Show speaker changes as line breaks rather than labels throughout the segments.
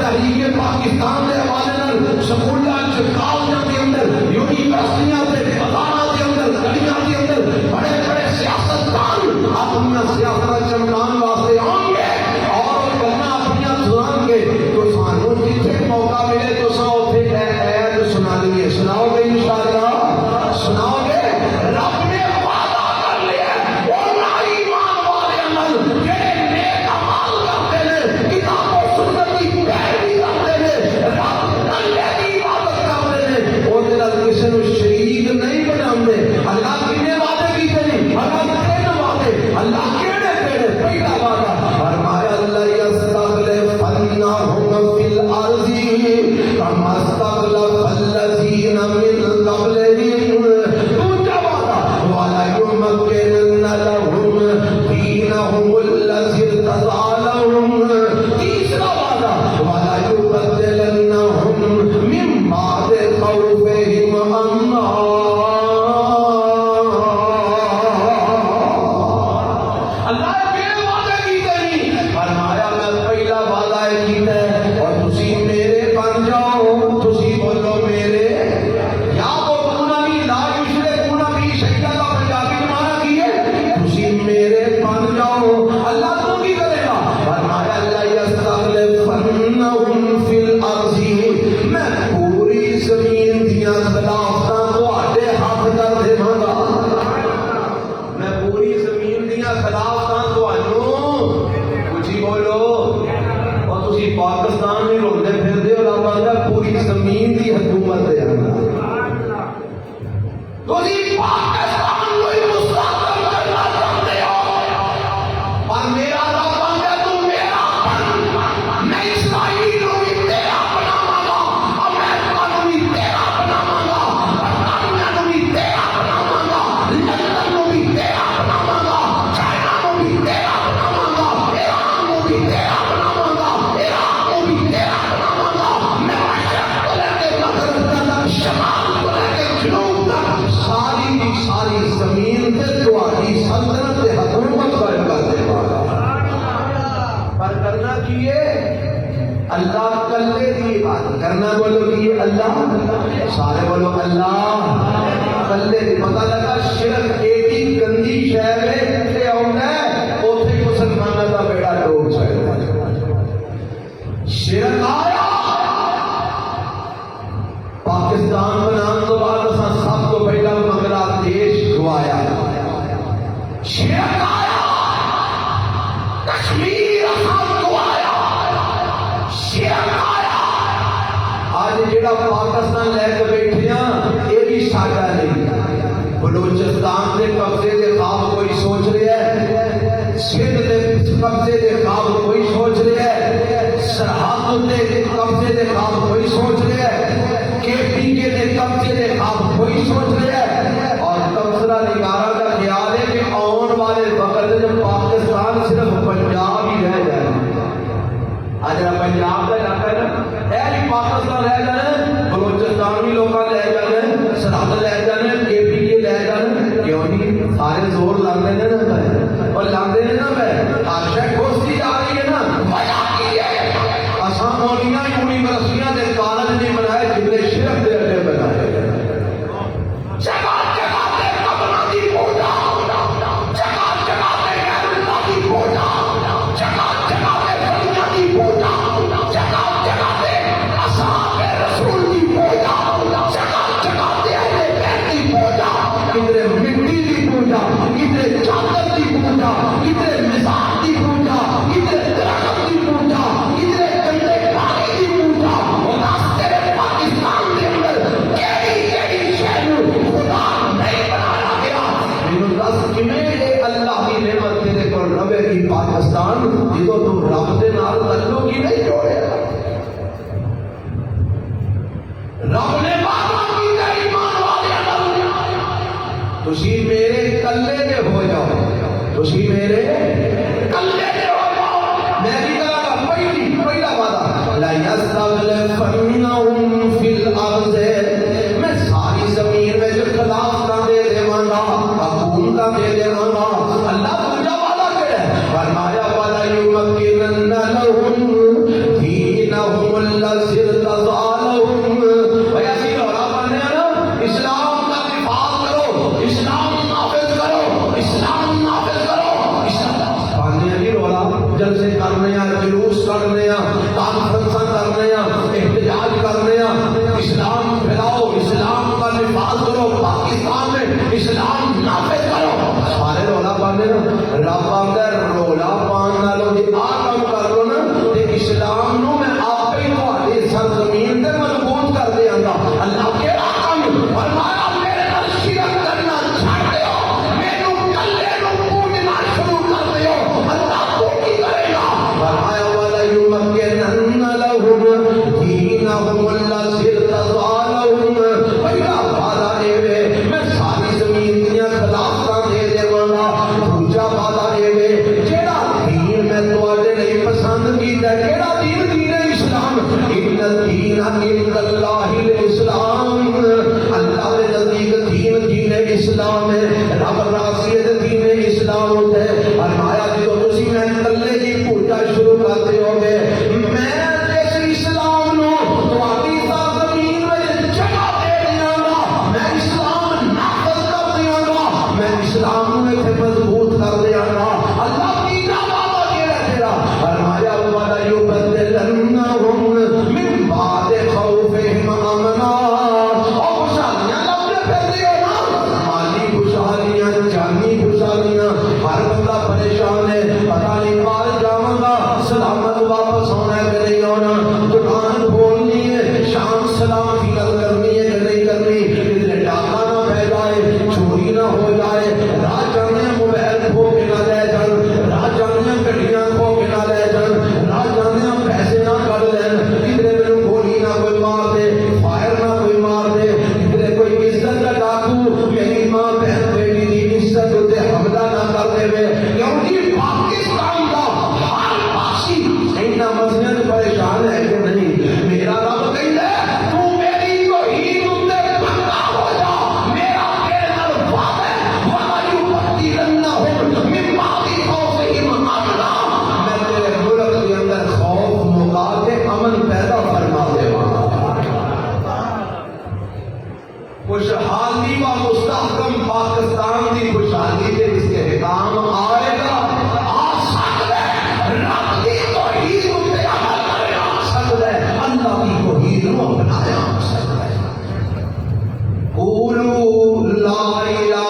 تحریک پاکستان کے حوالے نال سکولاں کالجاں دے اندر یونیورسٹیاں دے بازاراں دے اندر گلیاں دے اندر بڑے بڑے سیاستدان اپنی سیاست چمکان واسطے آؤں گے اور گلاں اپنی سنان گے تو سانوں جتھے موقع ملے تو سا اوتھے عید سنا دیے. سناؤ گے انشاءاللہ سناؤ گے. رب نے وعدہ کر لیا اور ایمان والے عمل جڑے نیک اعمال کرتے ہیں کتاب و سنت کی پیروی کرتے ہیں رب اللہ کی عبادت کرتے ہیں اور کسی کو شریک نہیں بناتے. اللہ کتنے وعدے کیتے ہیں؟ اللہ تین وعدے. اللہ کیڑے کیڑے؟ پہلا وعدہ فرمایا اللہ یستخلفنہم فی الارض کما استخلف الذین من قبلہم. دوسرا وعدہ وَلَيُمَكِّنَنَّ لَهُمْ دِینَهُمُ الَّذِی ارْتَضَىٰ لَهُمْ. تیسرا وعدہ وَلَيُبَدِّلَنَّهُم مِّن بَعْدِ خَوْفِهِمْ أَمْنًا. اللہ کے وعدے کیتے نہیں فرمایا میں پہلا وعدہ کیتا ہے اور تسی میرے بن جاؤ. تسی بولو میرے یا بولونی لا یشرکون بی شیئا کا پنجابی میں معنی کی ہے تسی میرے بن جاؤ. اللہ تو کی کرے گا فرمایا اللہ یستخلفنہم فی الارض میں پوری زمین دیاں خلافتاں تواڈے ہاتھ کر دیواں گا. میں پوری زمین دیاں خلافتاں تانوں کچھ بولو اور تسی پاکستان میں روندے پھردے ہو رب آندا پوری زمین دی حکومت دے آندا. تسی پاکستان کو ہی مستقل کرنا چاہتے ہو اور میرا رب آندا تو میرا بن. میں اسرائیل کو بھی تیرا بناواں گا امریکہ کو بھی تیرا بناواں گا برطانیہ کو بھی تیرا بناواں گا لندن کو بھی تیرا بناواں گا چائنا کو بھی تیرا بناواں گا ایران کو بھی تیرا بناواں گا عراق کو بھی تیرا بناواں گا. میں مشرق کو لے کے مغرب تک شمال کو لے کے جنوب تک ساری کی ساری زمین پہ تہاڈی سلطنت تے حکومت قائم کر دے گا. پر کرنا کیے اللہ کلے دی عبادت کرنا. بولو کیے اللہ سارے بولو اللہ کلے دی. پتہ لگا شرک ایڈی گندی شے ہے جتھے آوندا ہے اوتھے مسلماناں دا بیڑا ڈوب جائے. شرک آیا پاکستان بنان تو بعد اساں سب تو پہلا بنگلہ دیش گوایا. شرک آیا کشمیر اساں گوایا. شرک آیا آج جڑا پاکستان لے کے بیٹھے ہیں یہ بھی ساڈا نہیں. بلوچستان کے قبضے کے خواب کوئی سوچ رہا ہے سندھ کے قبضے کے خواب کوئی سوچ رہا ہے سرحد کے قبضے کے خواب کوئی سوچ رہا ہے کے پی کے قبضے کے خواب کوئی سوچ رہا ہے. اور تبصرہ نگارہ کا خیال ہے کہ آن والے وقت جب پاکستان صرف پنجاب ہی رہ جائے. آج پنجاب کا علاقہ ہے نا اے پاکستان رہ جانا بلوچستان بھی لوگ لے جانے سرحد لے جانے کے پی کے لے جانے. کیوں نہیں سارے زور لاندے نے نا اور لاندے نے نا ہر شے کوشتی جا رہی ہے نا. وجہ کی ہے اساں مولیاں یونیورسٹیاں دے کالج نہیں بنائے جتنے شرک دے اڈے بنائے. جگہ جگہ تے قبراں دی پوجا جگہ جگہ تے غیر اللہ دی پوجا جگہ جگہ تے فریاں دی پوجا جگہ جگہ تے اصحاب رسول دی پوجا جگہ جگہ تے اہل بیت دی پوجا. کدھر مٹی دی پوجا کدھر چادر دی پوجا کدھر مزاج دی پوجا کدھر درخت دی پوجا کدھر گندے پانی دی پوجا. تیرے پاکستان کے اندر کیڑی شے خدا نہیں بنایا گیا. مینوں دس کیویں اللہ کی نعمت تیرے کول رہے گی پاکستان جدوں تو رب دے نال تعلق ہی نہیں جوڑیا. رب نے وعدہ کیتا ایمان والے تسی میرے کلے دے ہو جاؤ. تسی میرے کلے دے ہو جاؤ. میں کی کہاں گا پہلا وعدہ لا یستخلفنہم فی الارض میں ساری زمین میں جو خلاف نہ دے دیواں گا حکومت دے دیواں گا. اللہ دوجا وعدہ کرے فرمایا وَلَيُمَكِّنَنَّ لَهُمْ دِینَهُمُ الدین عند اللہ الاسلام، اللہ کے نزدیک دین اسلام ہے، رب راضی ہے دین اسلام ہوتا ہے۔ فرمایا جو تسی میں کلے دی پوجا شروع کر دیو گے، میں اس اسلام نو تہاڈی زمین وچ جگہ دے دیاں گا، میں اسلام نافذ کر دیاں گا، میں اسلام نو ایتھے مضبوط کر دیاں گا۔ اللہ کی وعدہ کیڑا تیرا؟ فرمایا ولا یبدلنہم من بعد خوفہم امنا، او خوشحالیاں لبدے پھردے ہو نا، مالی خوشحالیاں، جانی خوشحالیاں، ہر بندہ پریشان ہے، پتہ نہیں مار جاواں گا، سلامت واپس ہونا ہے کہ نہیں ہونا، دکان کھولنی ہے، شام سلام فکر کرنی ہے کہ نہیں کرنی، کدھر ڈاکہ نہ پہ جائے، چوری نہ ہو جائے، راہ جانے موبائل کھو کے نہ لے جان، راہ جانے گڈیاں کھو کے نہ لے جان، راہ جانے پیسے نہ کر لین، کدھر میرے گولی نہ کوئی مار دے، فائر نہ کوئی مار دے، کدھر کوئی عزت کا ڈاکو میری ماں بہن بیٹی دی عزت تے حملہ نہ کر دے، کیونکہ پاکستان کا ہر پاسی اتنا مسجد پریشان ہے کہ نہیں۔ میرا رب کہتا ہے تو میری توحید تے پکا ہو جا، میرا تیرے نال وعدہ ہے ولا یبدلنہم من بعد خوفہم امنا، میں تیرے ملک کے اندر خوف مکا کے امن پیدا فرما دے گا۔ خوشحالی و مستحکم پاکستان کی خوشحالی کے استحکام آئے گا، آ سکتا ہے، رب کی توحید تے عمل کرے آ سکتا ہے، اللہ کی توحید کو اپنایا آ سکتا ہے۔ قولوا لا الہ،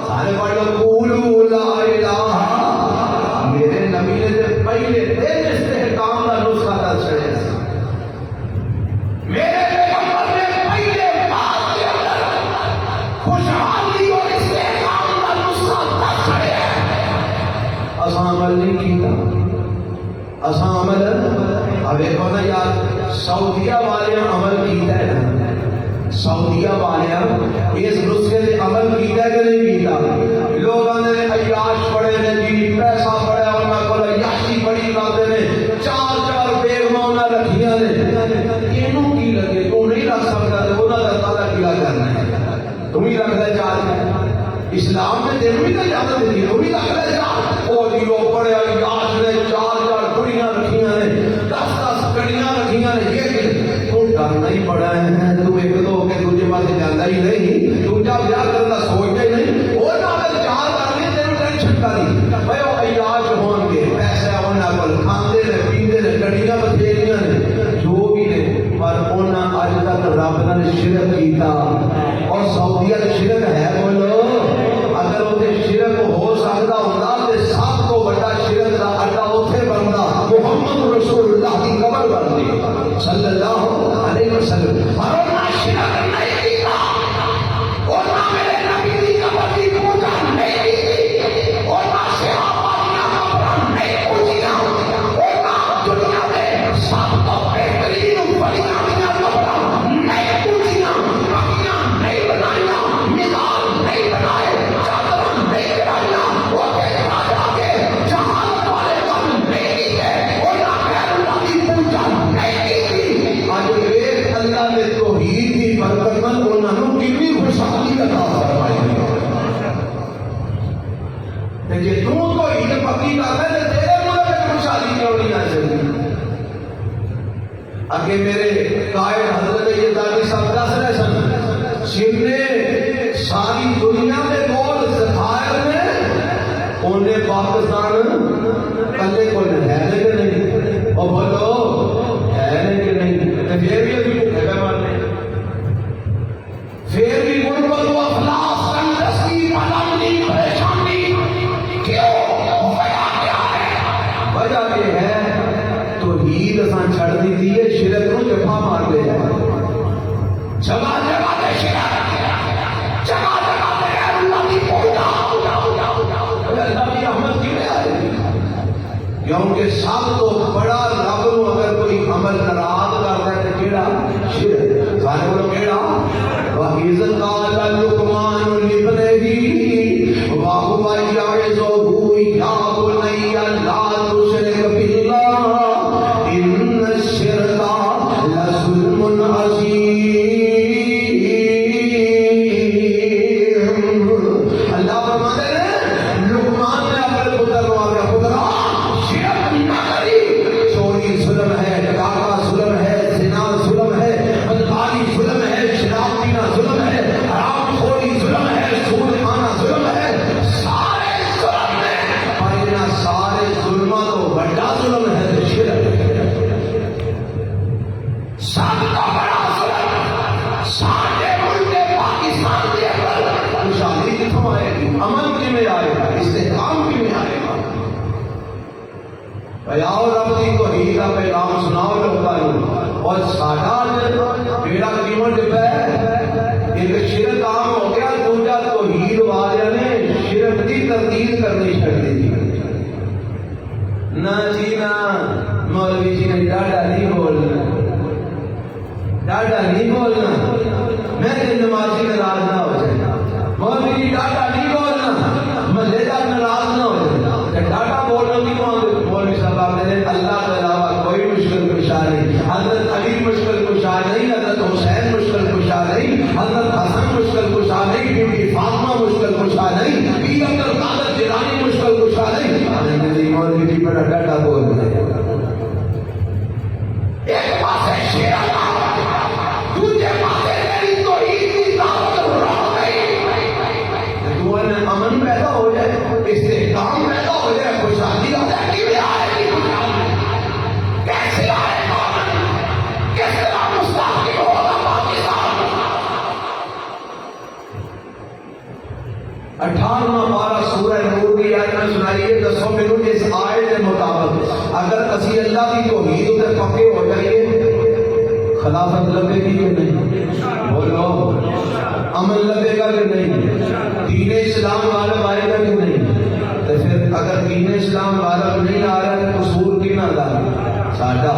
سارے پڑھ لو قولوا لا الہ، میرے نبی نے جو پہلے دن استحکام کا نسخہ دس چھڑیا سی، میرے پیغمبر نے پہلے بات کے اندر خوشحالی اور استحکام کا نسخہ دس چھڑیا ہے، اساں عمل نہیں کیتا، اساں عمل اب دیکھو نا یار، سعودیہ والے عمل کیتا ہے نا، سعودیہ والے اس نسخے سے عمل کیتا ہے کہ نہیں کیتا؟ لوگوں نے عیاش پڑے نے جی، پیسہ پڑا انہاں کول عیاشی بڑی کرتے نے، چار چار بیگماں انہاں رکھیاں نے، اینوں کی لگے تو نہیں رکھ سکتا تے انہاں دا تعالیٰ کیا کرنا ہے، تم ہی رکھ لے چار، اسلام نے تینوں بھی تو اجازت دی، تم ہی رکھ لے چار، او جی وہ بڑے عیاش نے چار چار کڑیاں رکھیاں نے، 10 کڑیاں رکھیاں نے، یہ تو ڈرنا ہی پڑا ہے، تو ایک دو ہو کے دوسرے پاس جانا ہی نہیں، دوجا بیاہ کرنا سوچتا ہی نہیں، اور نہ اگر چار کر لی تینوں ٹینشن کری، بھائی وہ عیاش ہون گے، پیسے انہاں کول کھاندے نے پیندے نے، گڈیاں بتھیریاں نے، جو بھی نے، پر انہاں اج تک رب نال شرک کیتا، اور سعودیہ شرک ہے بولو، اگر اتنے شرک ہو سکتا ہوندا تے سب تو بڑا شرک دا اڈا اوتھے بندا محمد رسول اللہ کی قبر بنتی صلی اللہ علیہ وسلم، اور انہاں شرک نہیں کیتا، اور نہ میرے نبی کی قبر کی پوجا نہیں کی، اور نہ صحابہ کی قبر نہیں پوجیاں، اور نہ دنیا میں سب تو بہترین ولیاں کی قبر نہیں پوجیاں، بقیاں نہیں بنائیاں، مزار نہیں بنائے، چادر نہیں بنائیاں، وہ کہنا جا کے جہالت والے کام نہیں کیے، اور نہ غیر اللہ کی پوجا نہیں کی۔ آج ایک اللہ نے توحید کی برکت میں انہوں نے کتنی خوشحالی عطا فرمائی ہے، کہ تو توحید پکی کرتا ہے تیرے ملک میں خوشحالی کیوں نہیں آ سکتی؟ آگے میرے قائد حضرت یزدانی صاحب دس رہے سن، جن نے ساری دنیا میں گول ذخائر میں انہیں پاکستان کلے کو ہے کہ نہیں، اور بولو ہے کہ نہیں، پھر بھی ابھی بھوکے پہ مرنے، پھر بھی غربت و افلاس تنگدستی پلنگی پریشانی، کیوں؟ وجہ کیا ہے؟ وجہ یہ ہے توحید اساں چھڑ دیتی ہے، شرک نو جفا مار دے جائے، جگہ جگہ دے شرک، جگہ جگہ دے غیر اللہ کی پوجا، اللہ کی رحمت کی میں آئے گی، کیونکہ سب تو بڑا رب نو اگر کوئی عمل ناراض کرتا ہے تو کیڑا؟ شرک، سارے بولو کیڑا؟ وَإِذْ قَالَ لُقْمَانُ لِابْنِهِ وَهُوَ يَعِظُهُ يَا بُنَيَّ لَا تُشْرِكْ بِاللَّهِ إِنَّ الشِّرْكَ سب کا بڑا ظلم ساڈے ملک پاکستان کے اندر خوشحالی کتوں آئے گی؟ امن کیویں آئے گا؟ استحکام کیویں آئے گا؟ آؤ رب کی توحید کا پیغام سناؤ لوگوں کو. اور ساڈا بیڑا کیوں ڈبا ہے؟ ایک شرک عام ہو گیا، دوجا توحید والے نے شرک کی تردید کرنی چھڑ دی. نہ جی نہ مولوی جی نے ڈاڈا نہیں بولنا، ڈاڈا نہیں بولنا، میں کہ نمازی ناراض نہ ہو جائے. مولوی جی ڈاڈا نہیں بولنا، محلے دار ناراض نہ ہو جائے. ڈاڈا بولنا کی مولوی صاحب آپ نے اللہ کے علاوہ کوئی مشکل کشا نہیں. حضرت علی مشکل کشا نہیں، حضرت حسین مشکل کشا نہیں، حضرت حسن مشکل کشا نہیں، بی بی فاطمہ مشکل کشا نہیں، پیر عبد القادر جیلانی مشکل کشا نہیں. مولوی جی بڑا ڈاڈا بول رہے ہیں. ایک پاس ہے شیر اللہ، دوسرے پاس ہے میری توحید کی دعوت رہ گئی. دعا میں امن پیدا ہو جائے، استحکام پیدا ہو جائے، خوشحالی آ جائے. کیویں آئے گی خوشحالی؟ کیسے آئے گا امن؟ کس طرح مستحکم ہوگا پاکستان؟ 18واں پارہ سورہ نور کی آیت میں سنائیے. دسو مینوں اس آیت کے مطابق اگر اسی اللہ کی توحید تے پکے ہو جائیے، خلافت لگے گی کہ نہیں؟ بولو. امن لگے گا کہ نہیں؟ دین اسلام غالب آئے گا کہ نہیں؟ تو پھر اگر دین اسلام غالب نہیں آ رہا تو قصور کنا دا؟ ساڈا.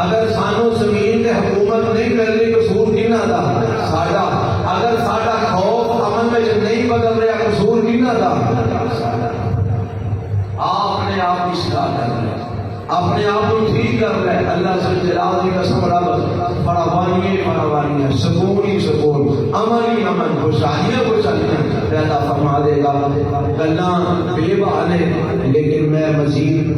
اگر سانو زمین تے حکومت نہیں کرنی قصور کنا دا؟ ساڈا. اگر ساڈا خوف امن میں نہیں بدل رہا قصور کنا دا؟ آپ نے آپ اصلاح کر لیں، اپنے آپ کو ٹھیک کر لیں. اللہ سے جلال کی قسم فراوانی فراوانی ہے، سکون ہی سکون، امن ہی امن، خوشحالیاں خوشحالیاں پیدا فرما دے گا. گلاں بے بہانے لیکن میں مزید